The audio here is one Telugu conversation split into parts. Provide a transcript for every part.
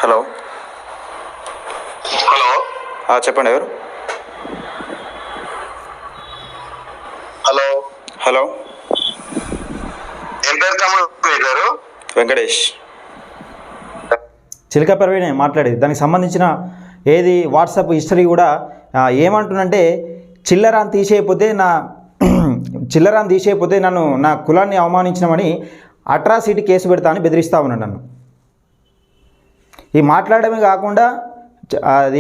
హలో హలో చెప్పండి ఎవరు? హలో హలో ఏం పేరు తమ్ముడు మీ పేరు? వెంకటేష్. చిలక ప్రవీణే మాట్లాడేది. దానికి సంబంధించిన ఏది వాట్సాప్ హిస్టరీ కూడా ఏమంటున్నంటే చిల్లరాన్ని తీసేయకపోతే నన్ను నా కులాన్ని అవమానించినామని అట్రాసిటీ కేసు పెడతా అని బెదిరిస్తా ఉన్నాడు నన్ను. ఈ మాట్లాడమే కాకుండా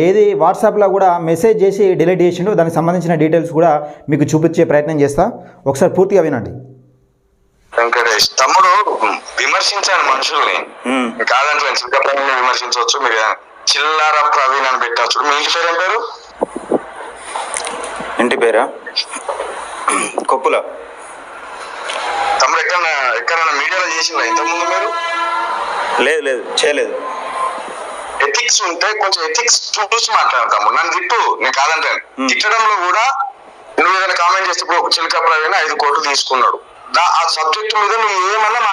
ఏది వాట్సాప్లో కూడా మెసేజ్ చేసి డిలీట్ చేసిండు. దానికి సంబంధించిన డీటెయిల్స్ కూడా మీకు చూపించే ప్రయత్నం చేస్తా, ఒకసారి పూర్తిగా వినండి. వెంకటేష్ తమ్ముడు విమర్శించాను మనుషుల్ని, కాదంటే చిలక ప్రవీణ్ విమర్శించవచ్చు, మీరు చిల్లర ప్రవీణ్ అని పెట్టవచ్చు. మీ ఇంటి పేరు ఏం పేరు? ఇంటి పేరా? కొప్పుల. తమ్ముడు ఎక్కడైనా మీడియాలో చేసిందా ఇంతకుముందు మీరు? లేదు చేయలేదు. ఎథిక్స్ ఉంటే కొంచెం ఎథిక్స్ చూసి మాట్లాడాను తమ్ముడు. నన్ను తిట్టు, నేను కాదంటాను. తిట్టడంలో కూడా నువ్వు ఏదైనా కామెంట్ చేస్తే చిలక ప్రవీణ్ 5 కోట్లు తీసుకున్నాడు, ఆ సబ్జెక్ట్ మీద నువ్వు ఏమన్నా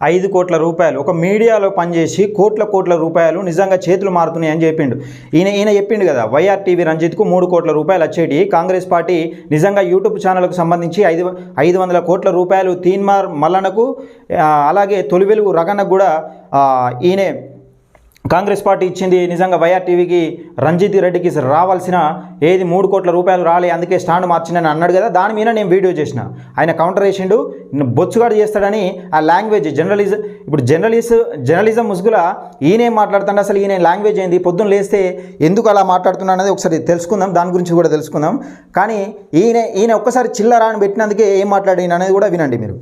5 కోట్ల రూపాయలు ఒక మీడియాలో పనిచేసి కోట్ల రూపాయలు నిజంగా చేతులు మారుతున్నాయని చెప్పిండు. ఈయన చెప్పిండు కదా, వైఆర్ టీవీ రంజిత్కు 3 కోట్ల రూపాయలు వచ్చేటి. కాంగ్రెస్ పార్టీ నిజంగా యూట్యూబ్ ఛానల్కు సంబంధించి 500 కోట్ల రూపాయలు తీన్మార్ మల్లన్నకు, అలాగే తొలి వెలుగు రగన్నకు కూడా ఈయనే కాంగ్రెస్ పార్టీ ఇచ్చింది. నిజంగా వైఆర్ టీవీకి రంజిత్ రెడ్డికి రావాల్సిన 3 కోట్ల రూపాయలు రాలే, అందుకే స్టాండ్ మార్చిందని అన్నాడు కదా. దాని మీద నేను వీడియో చేసిన. ఆయన కౌంటర్ వేసిండు, బొచ్చుగాడు చేస్తాడని. ఆ లాంగ్వేజ్ ఇప్పుడు జర్నలిజం ముసుగుల ఈయనేం మాట్లాడుతాడు, అసలు ఈయన లాంగ్వేజ్ ఏంది, పొద్దున్న లేస్తే ఎందుకు అలా మాట్లాడుతున్నా అనేది ఒకసారి తెలుసుకుందాం, దాని గురించి కూడా తెలుసుకుందాం. కానీ ఈయన ఒక్కసారి చిల్లరా అని పెట్టినందుకే ఏం మాట్లాడిన అనేది కూడా వినండి మీరు.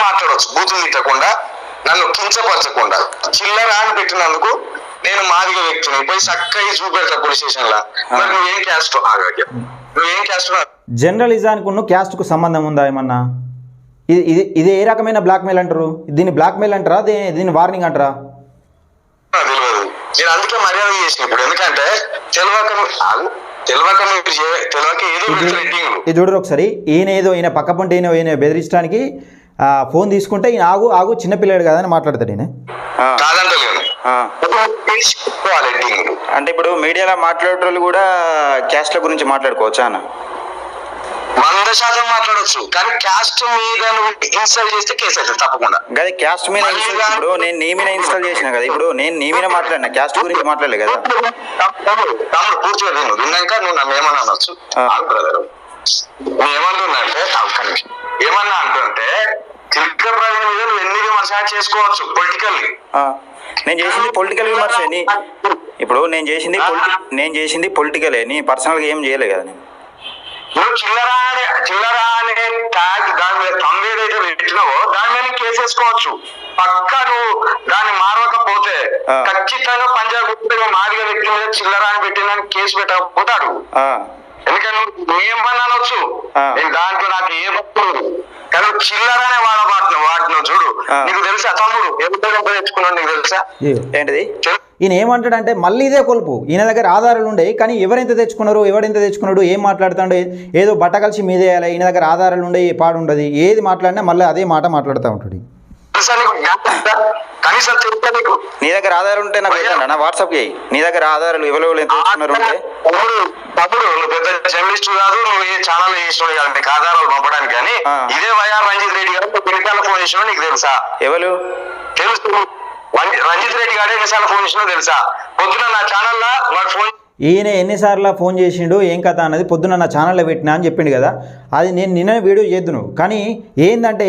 మాట్లాడవచ్చు, బూతులు తిట్టకుండా, నన్ను కించపరచకుండా. చిల్లర అని పెట్టినందుకు నేను మాదిగ వ్యక్తిని పోయి చక్కగా చూపెడతా పోలీస్ స్టేషన్ లా. మరి నువ్వేం క్యాస్ట్? జర్నలిజానికి ఉన్న క్యాస్ట్కు సంబంధం ఉందా ఏమన్నా? ఇది ఏ రకమైన బ్లాక్మెయిల్ అంటారు? దీన్ని బ్లాక్మెయిల్ అంటారా, దీన్ని వార్నింగ్ అంటారా? తెలియదు. నేను అందుకే మర్యాద చేసిన ఇప్పుడు, ఎందుకంటే తెలియక ఇది చూడరు ఒకసారి. ఈయన పక్క పంట ఈయన బెదిరించడానికి ఫోన్ తీసుకుంటే ఈయన ఆగు చిన్నపిల్లాడు కదా అని మాట్లాడతాడు ఈయన. అంటే ఇప్పుడు మీడియాలో మాట్లాడేటోళ్ళు కూడా క్యాస్ట్ల గురించి మాట్లాడుకోవచ్చా అన్న? 100% మాట్లాడవచ్చు, కానీ క్యాస్ట్ మీద ఇన్స్టాల్ చేస్తే కేసు అవుతుంది తప్పకుండా. అదే క్యాస్ట్ మీద ఇప్పుడు నేను నీ మీద ఇన్స్టాల్ చేసిన కదా, ఇప్పుడు నేను నీ మీద మాట్లాడినా, క్యాస్ట్ గురించి మాట్లాడలే కదా. తమ్ముడు పూర్తిగా విన్నాక నువ్వు నన్ను ఏమన్నా అనొచ్చు. ఏమన్నా అంటుంటే చిలక ప్రవీణ్ మీద నువ్వు ఎన్ని విమర్శలు చేసుకోవచ్చు పొలిటికల్లీ. నేను చేసింది పొలిటికల్ విమర్శ. ఇప్పుడు నేను చేసింది పొలిటికలే, నీ పర్సనల్ గా ఏం చేయలే కదా. నువ్వు చిల్లరా అనే ట్యాగ్ దాని మీద తంగు ఏదైతే పెట్టినావో దాని మీద కేసు వేసుకోవచ్చు. పక్కా నువ్వు దాన్ని మారవకపోతే ఖచ్చితంగా పంజాబ్ మాదిగ వ్యక్తి మీద చిల్లరా అని పెట్టిందని కేసు పెట్టకపోతే అడుగు. ఎందుకంటే నువ్వు ఏం పని అనొచ్చు, దాంట్లో నాకు ఏ భక్తులు కానీ చిల్లరనే వాడిన చూడు. నీకు తెలుసా తమ్ముడు ఎంత తెచ్చుకున్నాడు? నీకు తెలుసా ఏంటిది? ఈయన ఏమంటాడంటే మళ్ళీ ఇదే కొలుపు. ఈయన దగ్గర ఆధారాలు ఉండే, కానీ ఎవరెంత తెచ్చుకున్నాడు, ఏం మాట్లాడుతాడు, ఏదో బట్ట కలిసి మీదేయాలి. ఈయన దగ్గర ఆధారాలు ఉండే, పాడు ఉండదు, ఏది మాట్లాడినా మళ్ళీ అదే మాట మాట్లాడుతూ ఉంటాడు. నీ దగ్గర ఆధారం ఉంటే నాకు నా వాట్సాప్ చేయి. నీ దగ్గర ఆధారాలు ఎవరు ఎంత తెచ్చుకున్నారు ఉంటే. తమ్ముడు నువ్వు పెద్ద జర్నలిస్ట్ కాదు, నువ్వు ఏ ఛానల్ చేసినావు కాదు నీకు ఆధారాలు పంపడానికి. కానీ ఇదే వైఆర్ రంజిత్ రెడ్డి గారు ఎన్నిసార్లు ఫోన్ చేసినావు నీకు తెలుసా? ఎవరు? తెలుసు, రంజిత్ రెడ్డి గారు ఎన్నిసార్లు ఫోన్ చేసినావు తెలుసా? పొద్దున నా ఛానల్లో వాడు ఫోన్ ఈయన ఎన్నిసార్లు ఫోన్ చేసిండు ఏం కథ అన్నది పొద్దున్న నా ఛానల్లో పెట్టినా అని చెప్పిండు కదా. అది నేను నిన్న వీడియో చేద్దును. కానీ ఏంటంటే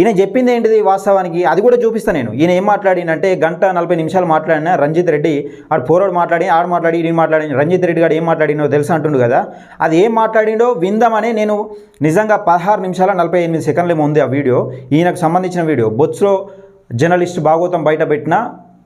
ఈయన చెప్పింది ఏంటిది వాస్తవానికి అది కూడా చూపిస్తాను నేను. ఈయన ఏం మాట్లాడినంటే 1:40 మాట్లాడినా రంజిత్ రెడ్డి ఆడు పోరాడు మాట్లాడి ఈయన మాట్లాడి రంజిత్ రెడ్డి గారు ఏం మాట్లాడినో తెలుసు అంటుండు కదా. అది ఏం మాట్లాడిండో విందామని నేను నిజంగా 16:48 ఉంది ఆ వీడియో. ఈయనకు సంబంధించిన వీడియో. బొత్స్లో జర్నలిస్ట్ భాగవతం బయట పెట్టిన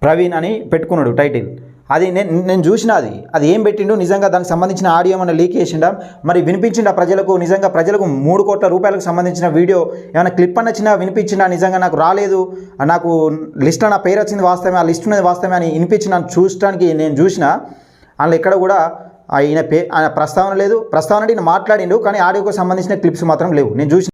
ప్రవీణ్ అని పెట్టుకున్నాడు టైటిల్. అది నేను చూసిన. అది ఏం పెట్టిండు, నిజంగా దానికి సంబంధించిన ఆడియో ఏమైనా లీక్ చేసిండా, మరి వినిపించిండా ప్రజలకు? నిజంగా ప్రజలకు 3 కోట్ల రూపాయలకు సంబంధించిన వీడియో ఏమైనా క్లిప్ అన్నచ్చినా వినిపించిందా? నిజంగా నాకు రాలేదు, నాకు లిస్ట్లో నా పేరు వచ్చింది వాస్తవమే, ఆ లిస్ట్ ఉన్నది వాస్తవమే అని వినిపించిన చూడటానికి నేను చూసిన. అందులో ఎక్కడ కూడా ఆయన ప్రస్తావన లేదు. ప్రస్తావన అంటే ఈయన మాట్లాడిండు, కానీ ఆడియోకు సంబంధించిన క్లిప్స్ మాత్రం లేవు నేను చూసిన.